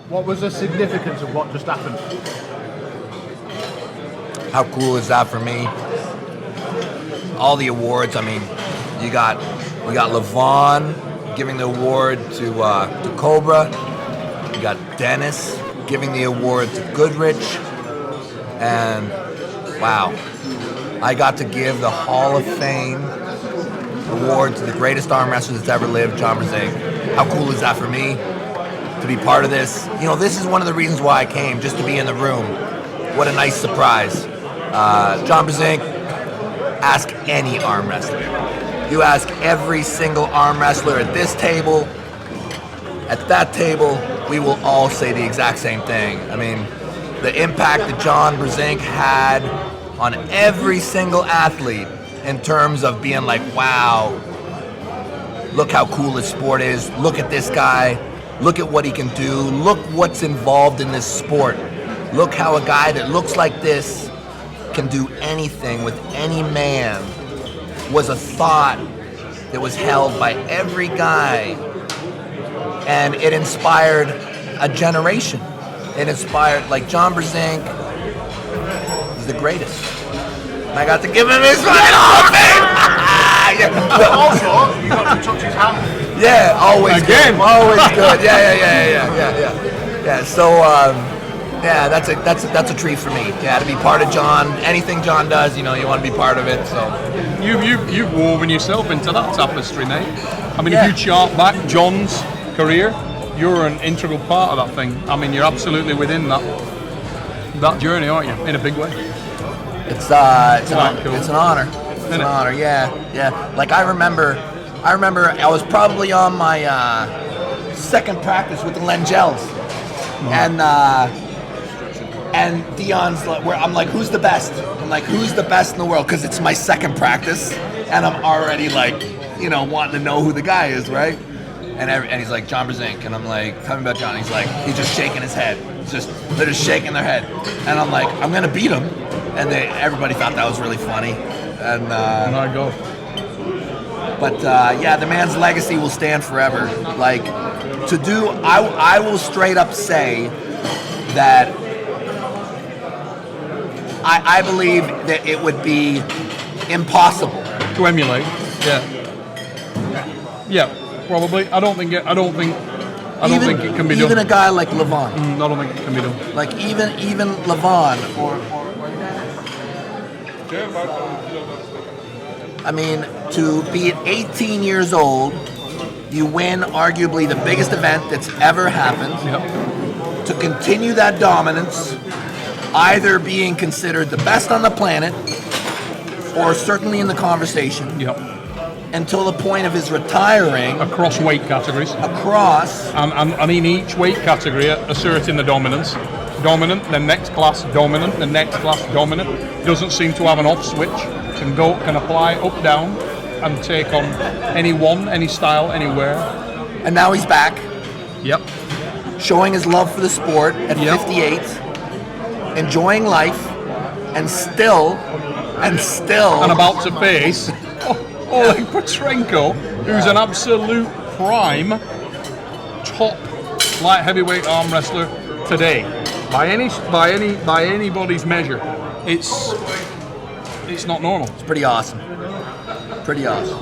What was the significance of what just happened? How cool is that for me? All the awards. I mean, we got Levon giving the award to Cobra. We got Dennis giving the award to Goodrich, and wow, I got to give the Hall of Fame award to the greatest arm wrestler that's ever lived, John Brzenk. How cool is that for me to be part of this? You know, this is one of the reasons why I came, just to be in the room. What a nice surprise. John Brzenk, ask any arm wrestler. You ask every single arm wrestler at this table, at that table, we will all say the exact same thing. I mean, the impact that John Brzenk had on every single athlete in terms of being like, wow, look how cool this sport is. Look at this guy. Look at what he can do. Look what's involved in this sport. Look how a guy that looks like this can do anything with any man was a thought that was held by every guy. And it inspired a generation. It inspired, like, John Brzenk is the greatest. And I got to give him his fucking Hall of Fame! Also, you got to touch his hand. Yeah, always again. Good. Always good. Yeah. So, yeah, that's a treat for me. Yeah, to be part of John. Anything John does, you know, you want to be part of it. So You've woven yourself into that tapestry, mate. I mean, Yeah. if you chart back John's career, you're an integral part of that thing. I mean, you're absolutely within that journey, aren't you? In a big way. it's an Cool. it's an honor. It's an honor. Yeah. Like I remember I was probably on my second practice with the Langels, and Dion's like, I'm like, who's the best? I'm like, who's the best in the world? Because it's my second practice, and I'm already like, you know, wanting to know who the guy is, right? And he's like, John Brzenk, and I'm like, tell me about John. He's like, he's just shaking his head. They're just shaking their head, and I'm like, I'm gonna beat him, and everybody thought that was really funny, and My God. but yeah, the man's legacy will stand forever. Like, I will straight up say that I believe that it would be impossible To emulate. Yeah, probably. I don't think it can be done. Even a guy like Levon, I don't think it can be done. like even Levon, or I mean, to be at 18 years old, you win arguably the biggest event that's ever happened. Yep. To continue that dominance, either being considered the best on the planet, or certainly in the conversation, Yep. until the point of his retiring Across weight categories. across. And in each weight category, asserting the dominance. Dominant, then next class, dominant, then next class, dominant. Doesn't seem to have an off switch. Can apply up, down, and take on anyone, any style, anywhere. And now he's back, Yep. showing his love for the sport at Yep. 58, enjoying life, and still. And about to face Oleg Petrenko, who's an absolute prime top light heavyweight arm wrestler today. By anybody's measure, it's not normal. It's pretty awesome. Pretty awesome.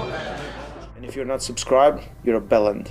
And if you're not subscribed, you're a bellend.